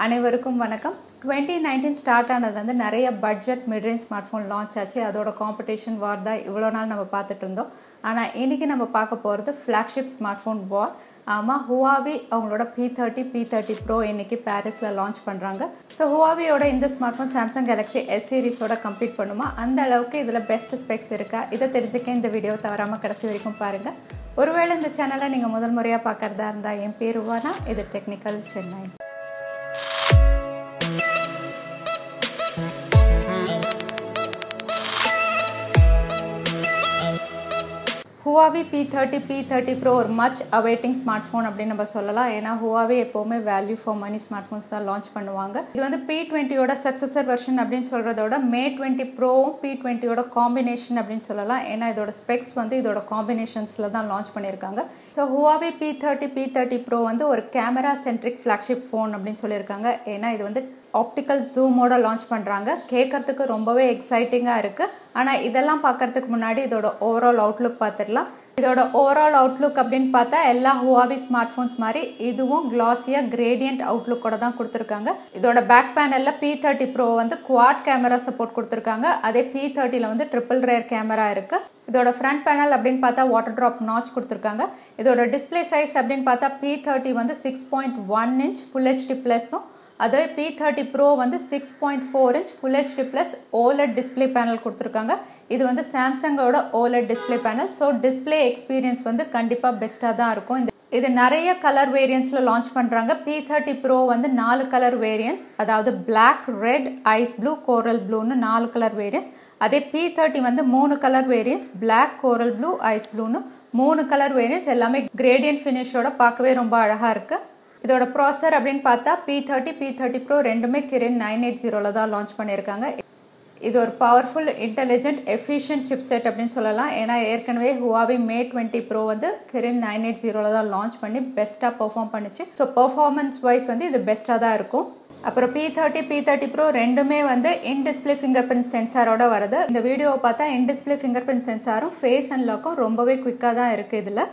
அனைவருக்கும் வணக்கம். 2019 ஸ்டார்ட் ஆனது வந்து நிறைய budget midrange smart phone launch ஆச்சு. அதோட காம்படிஷன் வார் தான் இவ்வளோ நாள் நம்ம பார்த்துட்டு இருந்தோம். ஆனால் இன்றைக்கி நம்ம பார்க்க போகிறது ஃப்ளாக்ஷிப் ஸ்மார்ட் ஃபோன் வார். ஆமாம், ஹுவாவி அவங்களோட P30 Pro இன்றைக்கி பாரிஸில் லான்ச் பண்ணுறாங்க. ஸோ ஹுவாவியோட இந்த smart phone Samsung Galaxy S சீரிஸோட கம்ப்ளீட் பண்ணுமா, அந்த அளவுக்கு இதில் பெஸ்ட் ஸ்பெக்ஸ் இருக்கா, இதை தெரிஞ்சுக்க இந்த வீடியோ தவறாமல் கடைசி வரைக்கும் பாருங்கள். ஒருவேளை இந்த சேனலை நீங்கள் முதல் முறையாக பார்க்குறதா இருந்தால், என் பேர் ருவானா, இது technical Chennai. Huawei P30 Pro ஒரு மச் அவைட்டிங் ஸ்மார்ட் ஃபோன் அப்படின்னு நம்ம சொல்லலாம். ஏன்னா ஹுவாவி எப்போவுமே value for money smart phones தான் லான்ச் பண்ணுவாங்க. இது வந்து P20யோட சக்ஸஸர் வெர்ஷன் அப்படின்னு சொல்கிறதோட Mate 20 Proவும் P20யோட காம்பினேஷன் அப்படின்னு சொல்லலாம். ஏன்னா இதோட ஸ்பெக்ஸ் வந்து இதோட காம்பினேஷன்ஸில் தான் லான்ச் பண்ணியிருக்காங்க. ஸோ ஹுவாவி P30 Pro வந்து ஒரு கேமரா சென்ட்ரிக் ஃப்ளாக்ஷிப் ஃபோன் அப்படின்னு சொல்லியிருக்காங்க. ஏன்னா இது வந்து ஆப்டிக்கல் ஜூமோட லான்ச் பண்ணுறாங்க. கேட்கறதுக்கு ரொம்பவே எக்ஸைட்டிங்காக இருக்குது. ஆனால் இதெல்லாம் பார்க்கறதுக்கு முன்னாடி இதோட ஓவரால் அவுட்லுக் பார்த்துடலாம். இதோட ஓவரால் அவுட்லுக் அப்படின்னு பார்த்தா எல்லா ஹுவாவி ஸ்மார்ட் ஃபோன்ஸ் மாதிரி இதுவும் கிளாஸியாக கிரேடியன்ட் அவுட்லுக்கோட தான் கொடுத்துருக்காங்க. இதோட பேக் பேனலில் P30 Pro வந்து குவாட் கேமரா சப்போர்ட் கொடுத்துருக்காங்க. அதே P30ல வந்து ட்ரிபிள் ரேர் கேமரா இருக்குது. இதோட ஃப்ரண்ட் பேனல் அப்படின்னு பார்த்தா வாட்டர் ட்ராப் நாச் கொடுத்துருக்காங்க. இதோட டிஸ்பிளே சைஸ் அப்படின்னு பார்த்தா P30 வந்து 6.1 inch ஃபுல் HD ப்ளஸும், அதே P30 Pro வந்து 6.4 inch full HD plus OLED display panel கொடுத்துருக்காங்க. இது வந்து சாம்சங்கோட OLED display panel. So display experience வந்து கண்டிப்பாக பெஸ்ட்டாக தான் இருக்கும். இது நிறைய கலர் வேரியன்ட்ஸில் லான்ச் பண்ணுறாங்க. P30 Pro வந்து 4 கலர் வேரியன்ட்ஸ், அதாவது பிளாக், ரெட், ஐஸ் ப்ளூ, கோரல் ப்ளூன்னு 4 கலர் வேரியன்ட்ஸ். அதே P30 வந்து 3 கலர் வேரியன்ட்ஸ், பிளாக், கோரல் ப்ளூ, ஐஸ் ப்ளூன்னு 3 கலர் வேரியன்ட்ஸ். எல்லாமே கிரேடியன்ட் ஃபினிஷோட பார்க்கவே ரொம்ப அழகாக இருக்குது. இதோட ப்ராசர் அப்படின்னு பார்த்தா P30 Pro ரெண்டுமே Kirin 980 தான் லான்ச் பண்ணியிருக்காங்க. இது ஒரு பவர்ஃபுல், இன்டெலிஜென்ட், எஃபிஷியன்ட் சிப்செட் அப்படின்னு சொல்லலாம். ஏன்னா ஏற்கனவே ஹுவாவி Mate 20 Pro வந்து Kirin 980 தான் லான்ச் பண்ணி பெஸ்ட்டாக பெர்ஃபார்ம் பண்ணிச்சு. ஸோ பெர்ஃபார்மன்ஸ் வைஸ் வந்து இது பெஸ்ட்டாக தான் இருக்கும். அப்புறம் P30 Pro ரெண்டுமே வந்து இன் டிஸ்பிளே ஃபிங்கர் பிரிண்ட் சென்சாரோட வருது. இந்த வீடியோவை பார்த்தா இன் டிஸ்பிளே ஃபிங்கர் பிரிண்ட் சென்சாரும் ஃபேஸ் அன்லாக்கும் ரொம்பவே குவிக்காக தான் இருக்குது. இதில்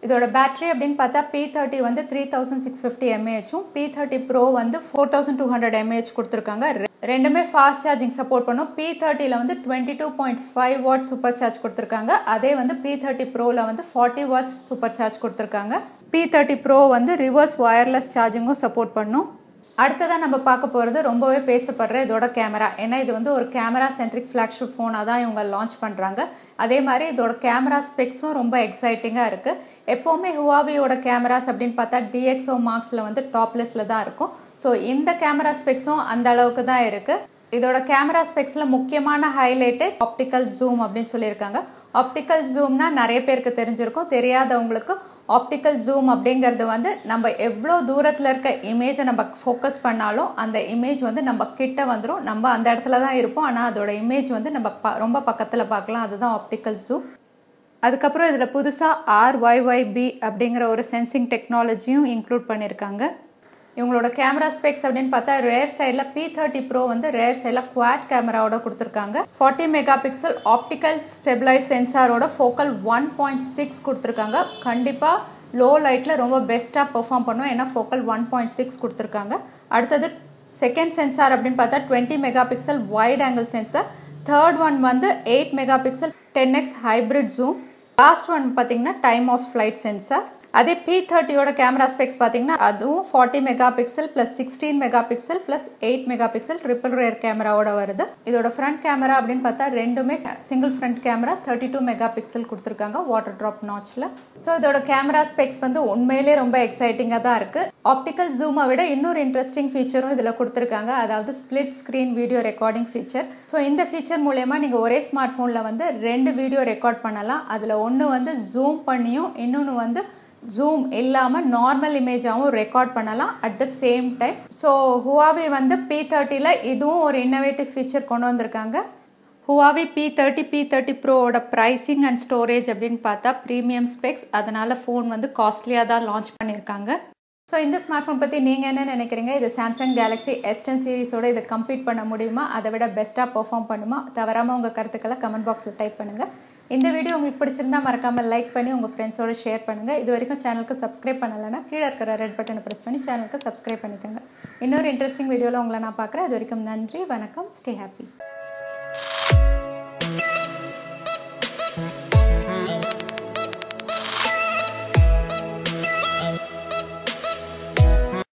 இதோட பேட்டரி அப்படின்னு பார்த்தா P30 வந்து 3650 mAh, P30 Pro வந்து 4200 mAh கொடுத்துருக்காங்க. ரெண்டுமே ஃபாஸ்ட் சார்ஜிங் சப்போர்ட் பண்ணும். P30ல வந்து 22.5 வாட் சூப்பர் சார்ஜ் கொடுத்துருக்காங்க. அதே வந்து P30 Proல வந்து 40 வாட்ஸ் சூப்பர் சார்ஜ் கொடுத்துருக்காங்க. P30 Pro வந்து ரிவர்ஸ் வயர்லெஸ் சார்ஜிங்கும் சப்போர்ட் பண்ணும். அடுத்ததான் நம்ம பார்க்க போகிறது ரொம்பவே பேசப்படுற இதோட கேமரா. ஏன்னா இது வந்து ஒரு கேமரா சென்ட்ரிக் ஃப்ளாக்ஷிப் ஃபோனாக தான் இவங்க லான்ச் பண்ணுறாங்க. அதே மாதிரி இதோட கேமரா ஸ்பெக்ஸும் ரொம்ப எக்ஸைட்டிங்காக இருக்குது. எப்போவுமே ஹுவாவியோட கேமராஸ் அப்படின்னு பார்த்தா DxO மார்க்ஸில் வந்து டாப் லிஸ்ட்டில் தான் இருக்கும். ஸோ இந்த கேமரா ஸ்பெக்ஸும் அந்த அளவுக்கு தான் இருக்குது. இதோட கேமரா ஸ்பெக்ஸில் முக்கியமான ஹைலைட்டு ஆப்டிக்கல் ஜூம் அப்படின்னு சொல்லியிருக்காங்க. ஆப்டிக்கல் ஜூம்னா நிறைய பேருக்கு தெரிஞ்சிருக்கும். தெரியாதவங்களுக்கு ஆப்டிக்கல் ஜூம் அப்படிங்கிறது வந்து நம்ம எவ்வளோ தூரத்தில் இருக்க இமேஜை நம்ம ஃபோக்கஸ் பண்ணாலும் அந்த இமேஜ் வந்து நம்ம கிட்ட வந்துடும். நம்ம அந்த இடத்துல தான் இருப்போம், ஆனால் அதோட இமேஜ் வந்து நம்ம ரொம்ப பக்கத்தில் பார்க்கலாம். அதுதான் ஆப்டிக்கல் ஜூம். அதுக்கப்புறம் இதில் புதுசாக RYYB அப்படிங்கிற ஒரு சென்சிங் டெக்னாலஜியும் இன்க்ளூட் பண்ணியிருக்காங்க. இவங்களோட கேமரா ஸ்பெக்ஸ் அப்படின்னு பார்த்தா ரேர் சைடில் P30 Pro வந்து ரேர் சைடில் குவாட் கேமராவோட கொடுத்துருக்காங்க. 40 மெகாபிக்சல் ஆப்டிக்கல் ஸ்டெபிளைஸ் சென்சாரோட ஃபோக்கல் 1.6 கொடுத்துருக்காங்க. கண்டிப்பாக லோ லைட்டில் ரொம்ப பெஸ்ட்டாக பெர்ஃபார்ம் பண்ணும். ஏன்னா ஃபோக்கல் 1.6 கொடுத்துருக்காங்க. அடுத்தது செகண்ட் சென்சார் அப்படின்னு பார்த்தா 20 megapixel wide angle sensor. Third one வந்து 8 megapixel 10x hybrid zoom. Last one பார்த்தீங்கன்னா டைம் ஆஃப் ஃப்ளைட் சென்சார். அதே P30யோட கேமரா ஸ்பெக்ஸ் பார்த்தீங்கன்னா அதுவும் 40 megapixel plus 16 megapixel plus 8 megapixel triple rear கேமராவோட வருது. இதோட ஃப்ரண்ட் கேமரா அப்படின்னு பார்த்தா ரெண்டுமே சிங்கிள் ஃப்ரண்ட் கேமரா 32 மெகாபிக்சல் கொடுத்துருக்காங்க வாட்டர் ட்ராப் நாச்சில். ஸோ இதோட கேமரா ஸ்பெக்ஸ் வந்து உண்மையிலே ரொம்ப எக்ஸைட்டிங்காக தான் இருக்குது. ஆப்டிக்கல் ஜூமை விட இன்னொரு இன்ட்ரெஸ்டிங் ஃபீச்சரும் இதில் கொடுத்துருக்காங்க, அதாவது split screen video recording feature. So இந்த ஃபீச்சர் மூலயமா நீங்கள் ஒரே ஸ்மார்ட் ஃபோனில் வந்து 2 வீடியோ ரெக்கார்ட் பண்ணலாம். அதில் ஒன்று வந்து ஜூம் பண்ணியும் இன்னொன்று வந்து ஜூம் இல்லாமல் நார்மல் இமேஜாகவும் ரெக்கார்ட் பண்ணலாம் at the same time. So Huawei வந்து P30ல இதுவும் ஒரு இன்னோவேட்டிவ் ஃபீச்சர் கொண்டு வந்திருக்காங்க. ஹுவாவி P30 Proவோட ப்ரைஸிங் அண்ட் ஸ்டோரேஜ் அப்படின்னு பார்த்தா ப்ரீமியம் ஸ்பெக்ஸ், அதனால் ஃபோன் வந்து காஸ்ட்லியாக தான் லான்ச் பண்ணியிருக்காங்க. ஸோ இந்த ஸ்மார்ட் ஃபோன் பற்றி நீங்கள் என்ன நினைக்கிறீங்க? இது சாம்சங் கேலக்ஸி S10 சீரிஸோட இதை கம்ப்ளீட் பண்ண முடியுமா? அதை விட பெஸ்ட்டாக பெர்ஃபார்ம் பண்ணுமா? தவறாமல் உங்கள் கருத்துக்களை கமெண்ட் பாக்ஸில் டைப் பண்ணுங்கள். இந்த வீடியோ உங்களுக்கு பிடிச்சிருந்தா மறக்காமல் லைக் பண்ணி உங்கள் ஃப்ரெண்ட்ஸோட ஷேர் பண்ணுங்கள். இது வரைக்கும் சேனலுக்கு சப்ஸ்கிரைப் பண்ணலைன்னா கீழே இருக்கிற ரெட் பட்டனை ப்ரெஸ் பண்ணி சேனலுக்கு சப்ஸ்கிரைப் பண்ணிக்கோங்க. இன்னொரு இன்ட்ரெஸ்டிங் வீடியோவில் உங்களை நான் பார்க்குறேன். அது வரைக்கும் நன்றி, வணக்கம், ஸ்டே ஹாப்பி.